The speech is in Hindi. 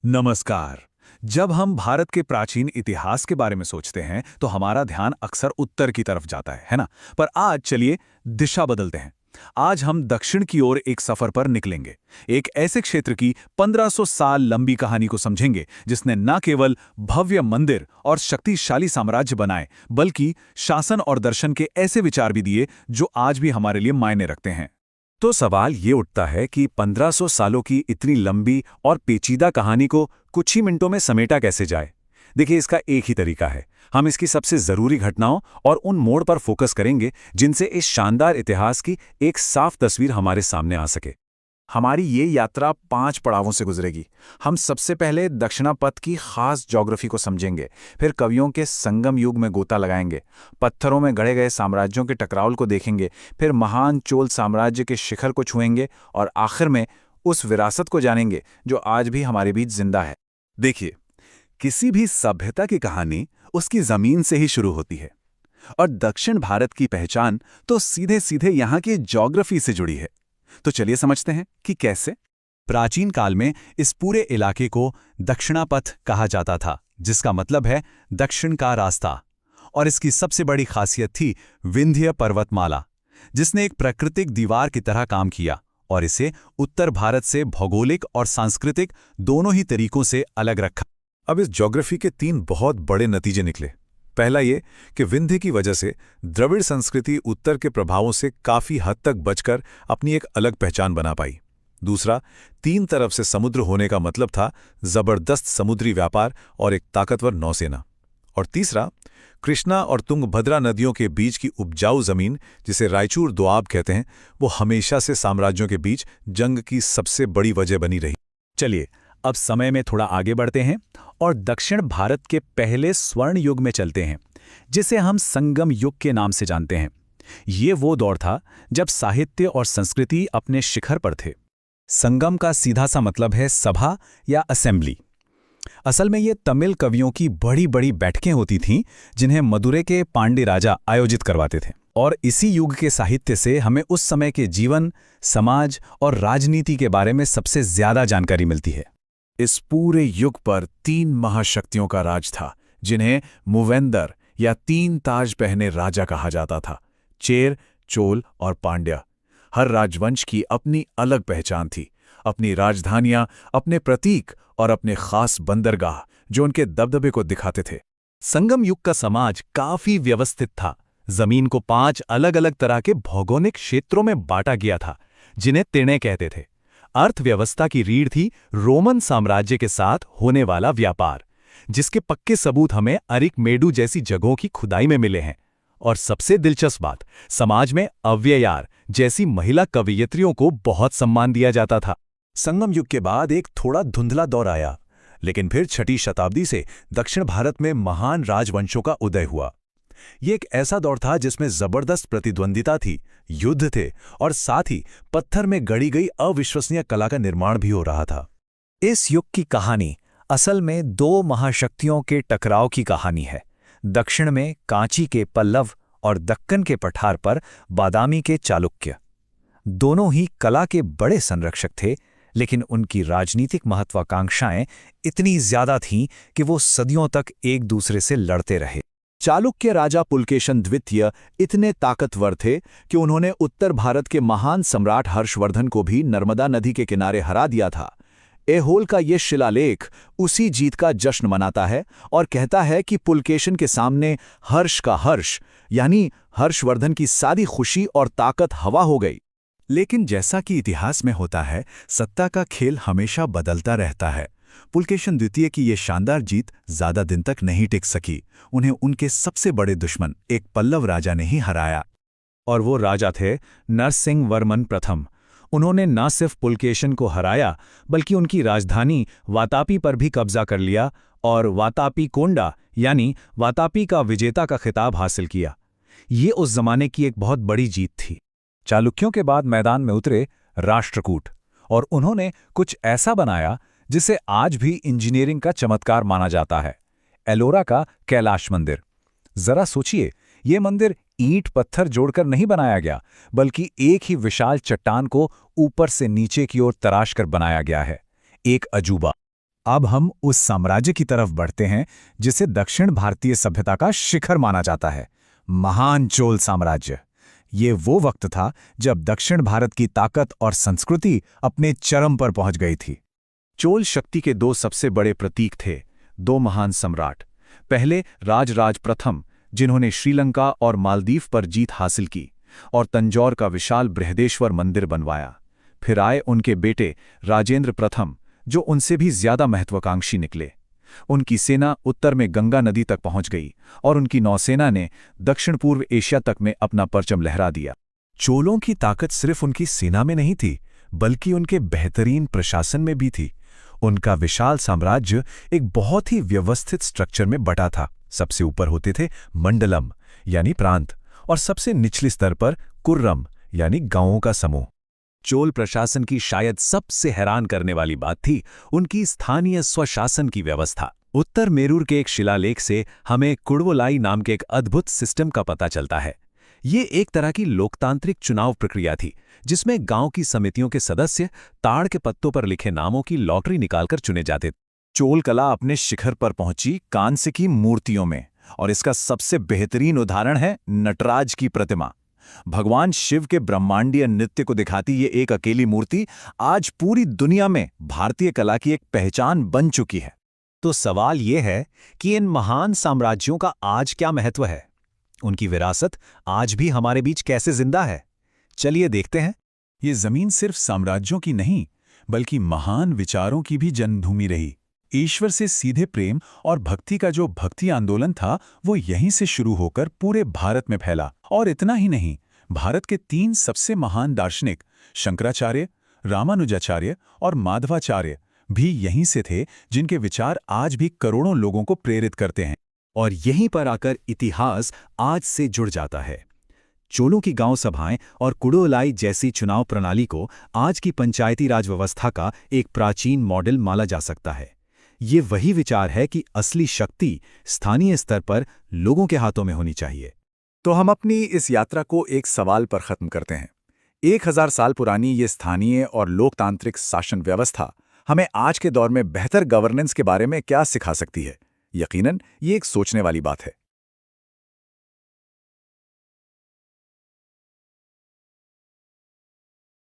नमस्कार। जब हम भारत के प्राचीन इतिहास के बारे में सोचते हैं तो हमारा ध्यान अक्सर उत्तर की तरफ जाता है ना? पर आज चलिए दिशा बदलते हैं। आज हम दक्षिण की ओर एक सफर पर निकलेंगे। एक ऐसे क्षेत्र की 1500 साल लंबी कहानी को समझेंगे जिसने न केवल भव्य मंदिर और शक्तिशाली साम्राज्य बनाए, बल्कि शासन और दर्शन के ऐसे विचार भी दिए जो आज भी हमारे लिए मायने रखते हैं। तो सवाल ये उठता है कि 1500 सालों की इतनी लंबी और पेचीदा कहानी को कुछ ही मिनटों में समेटा कैसे जाए। देखिए, इसका एक ही तरीका है। हम इसकी सबसे ज़रूरी घटनाओं और उन मोड़ पर फोकस करेंगे जिनसे इस शानदार इतिहास की एक साफ तस्वीर हमारे सामने आ सके। हमारी ये यात्रा 5 पड़ावों से गुजरेगी। हम सबसे पहले दक्षिणापथ की खास ज्योग्राफी को समझेंगे, फिर कवियों के संगम युग में गोता लगाएंगे, पत्थरों में गढ़े गए साम्राज्यों के टकराव को देखेंगे, फिर महान चोल साम्राज्य के शिखर को छुएंगे और आखिर में उस विरासत को जानेंगे जो आज भी हमारे बीच जिंदा है। देखिए, किसी भी सभ्यता की कहानी उसकी ज़मीन से ही शुरू होती है, और दक्षिण भारत की पहचान तो सीधे सीधे यहाँ की ज्योग्राफी से जुड़ी है। तो चलिए समझते हैं कि कैसे। प्राचीन काल में इस पूरे इलाके को दक्षिणापथ कहा जाता था, जिसका मतलब है दक्षिण का रास्ता। और इसकी सबसे बड़ी खासियत थी विंध्य पर्वतमाला, जिसने एक प्राकृतिक दीवार की तरह काम किया और इसे उत्तर भारत से भौगोलिक और सांस्कृतिक दोनों ही तरीकों से अलग रखा। अब इस ज्योग्राफी के 3 बहुत बड़े नतीजे निकले। पहला ये कि विंध्य की वजह से द्रविड़ संस्कृति उत्तर के प्रभावों से काफी हद तक बचकर अपनी एक अलग पहचान बना पाई। दूसरा, 3 तरफ से समुद्र होने का मतलब था जबरदस्त समुद्री व्यापार और एक ताकतवर नौसेना। और तीसरा, कृष्णा और तुंगभद्रा नदियों के बीच की उपजाऊ जमीन, जिसे रायचूर दोआब कहते हैं, वो हमेशा से साम्राज्यों के बीच जंग की सबसे बड़ी वजह बनी रही। चलिए, अब समय में थोड़ा आगे बढ़ते हैं और दक्षिण भारत के पहले स्वर्ण युग में चलते हैं, जिसे हम संगम युग के नाम से जानते हैं। ये वो दौर था जब साहित्य और संस्कृति अपने शिखर पर थे। संगम का सीधा सा मतलब है सभा या असेंबली। असल में ये तमिल कवियों की बड़ी बड़ी बैठकें होती थीं, जिन्हें मदुरै के पांड्य राजा आयोजित करवाते थे। और इसी युग के साहित्य से हमें उस समय के जीवन, समाज और राजनीति के बारे में सबसे ज्यादा जानकारी मिलती है। इस पूरे युग पर 3 महाशक्तियों का राज था, जिन्हें मूवेंदर या 3 ताज पहने राजा कहा जाता था। चेर, चोल और पांड्या। हर राजवंश की अपनी अलग पहचान थी, अपनी राजधानियां, अपने प्रतीक और अपने खास बंदरगाह जो उनके दबदबे को दिखाते थे। संगम युग का समाज काफी व्यवस्थित था। जमीन को 5 अलग अलग तरह के भौगोलिक क्षेत्रों में बांटा गया था, जिन्हें तिणे कहते थे। अर्थव्यवस्था की रीढ़ थी रोमन साम्राज्य के साथ होने वाला व्यापार, जिसके पक्के सबूत हमें अरिकमेडु जैसी जगहों की खुदाई में मिले हैं। और सबसे दिलचस्प बात, समाज में अव्ययार जैसी महिला कवयित्रियों को बहुत सम्मान दिया जाता था। संगम युग के बाद एक थोड़ा धुंधला दौर आया, लेकिन फिर 6वीं शताब्दी से दक्षिण भारत में महान राजवंशों का उदय हुआ। ये एक ऐसा दौर था जिसमें जबरदस्त प्रतिद्वंदिता थी, युद्ध थे और साथ ही पत्थर में गढ़ी गई अविश्वसनीय कला का निर्माण भी हो रहा था। इस युग की कहानी असल में 2 महाशक्तियों के टकराव की कहानी है। दक्षिण में कांची के पल्लव और दक्कन के पठार पर बादामी के चालुक्य। दोनों ही कला के बड़े संरक्षक थे, लेकिन उनकी राजनीतिक महत्वाकांक्षाएं इतनी ज्यादा थीं कि वो सदियों तक एक दूसरे से लड़ते रहे। चालुक्य राजा पुलकेशन द्वितीय इतने ताकतवर थे कि उन्होंने उत्तर भारत के महान सम्राट हर्षवर्धन को भी नर्मदा नदी के किनारे हरा दिया था। ऐहोल का ये शिलालेख उसी जीत का जश्न मनाता है और कहता है कि पुलकेशन के सामने हर्ष का हर्ष, यानी हर्षवर्धन की सारी खुशी और ताकत हवा हो गई। लेकिन जैसा कि इतिहास में होता है, सत्ता का खेल हमेशा बदलता रहता है। पुलकेशन द्वितीय की ये शानदार जीत ज्यादा दिन तक नहीं टिक सकी। उन्हें उनके सबसे बड़े दुश्मन एक पल्लव राजा ने ही हराया, और वो राजा थे नरसिंह वर्मन प्रथम। उन्होंने न सिर्फ पुलकेशन को हराया, बल्कि उनकी राजधानी वातापी पर भी कब्जा कर लिया और वातापी कोंडा यानी वातापी का विजेता का खिताब हासिल किया। ये उस जमाने की एक बहुत बड़ी जीत थी। चालुक्यों के बाद मैदान में उतरे राष्ट्रकूट, और उन्होंने कुछ ऐसा बनाया जिसे आज भी इंजीनियरिंग का चमत्कार माना जाता है, एलोरा का कैलाश मंदिर। जरा सोचिए, ये मंदिर ईंट पत्थर जोड़कर नहीं बनाया गया, बल्कि एक ही विशाल चट्टान को ऊपर से नीचे की ओर तराश कर बनाया गया है। एक अजूबा। अब हम उस साम्राज्य की तरफ बढ़ते हैं जिसे दक्षिण भारतीय सभ्यता का शिखर माना जाता है, महान चोल साम्राज्य। ये वो वक्त था जब दक्षिण भारत की ताकत और संस्कृति अपने चरम पर पहुंच गई थी। चोल शक्ति के दो सबसे बड़े प्रतीक थे, दो महान सम्राट। पहले राजराज प्रथम, जिन्होंने श्रीलंका और मालदीव पर जीत हासिल की और तंजौर का विशाल बृहदेश्वर मंदिर बनवाया। फिर आए उनके बेटे राजेंद्र प्रथम, जो उनसे भी ज्यादा महत्वाकांक्षी निकले। उनकी सेना उत्तर में गंगा नदी तक पहुंच गई और उनकी नौसेना ने दक्षिण पूर्व एशिया तक में अपना परचम लहरा दिया। चोलों की ताकत सिर्फ उनकी सेना में नहीं थी, बल्कि उनके बेहतरीन प्रशासन में भी थी। उनका विशाल साम्राज्य एक बहुत ही व्यवस्थित स्ट्रक्चर में बटा था। सबसे ऊपर होते थे मंडलम यानी प्रांत, और सबसे निचले स्तर पर कुर्रम यानी गांवों का समूह। चोल प्रशासन की शायद सबसे हैरान करने वाली बात थी उनकी स्थानीय स्वशासन की व्यवस्था। उत्तर मेरूर के एक शिलालेख से हमें कुडवोलाई नाम के एक अद्भुत सिस्टम का पता चलता है। ये एक तरह की लोकतांत्रिक चुनाव प्रक्रिया थी, जिसमें गांव की समितियों के सदस्य ताड़ के पत्तों पर लिखे नामों की लॉटरी निकालकर चुने जाते। चोल कला अपने शिखर पर पहुंची कांस्य की मूर्तियों में, और इसका सबसे बेहतरीन उदाहरण है नटराज की प्रतिमा। भगवान शिव के ब्रह्मांडीय नृत्य को दिखाती ये एक अकेली मूर्ति आज पूरी दुनिया में भारतीय कला की एक पहचान बन चुकी है। तो सवाल ये है कि इन महान साम्राज्यों का आज क्या महत्व है? उनकी विरासत आज भी हमारे बीच कैसे जिंदा है? चलिए देखते हैं। ये जमीन सिर्फ साम्राज्यों की नहीं, बल्कि महान विचारों की भी जन्मभूमि रही। ईश्वर से सीधे प्रेम और भक्ति का जो भक्ति आंदोलन था, वो यहीं से शुरू होकर पूरे भारत में फैला। और इतना ही नहीं, भारत के 3 सबसे महान दार्शनिक शंकराचार्य, रामानुजाचार्य और माधवाचार्य भी यहीं से थे, जिनके विचार आज भी करोड़ों लोगों को प्रेरित करते हैं। और यहीं पर आकर इतिहास आज से जुड़ जाता है। चोलों की गांव सभाएं और कुडवोलाई जैसी चुनाव प्रणाली को आज की पंचायती राज व्यवस्था का एक प्राचीन मॉडल माना जा सकता है। ये वही विचार है कि असली शक्ति स्थानीय स्तर पर लोगों के हाथों में होनी चाहिए। तो हम अपनी इस यात्रा को एक सवाल पर खत्म करते हैं। 1000 साल पुरानी ये स्थानीय और लोकतांत्रिक शासन व्यवस्था हमें आज के दौर में बेहतर गवर्नेंस के बारे में क्या सिखा सकती है? यकीनन ये एक सोचने वाली बात है।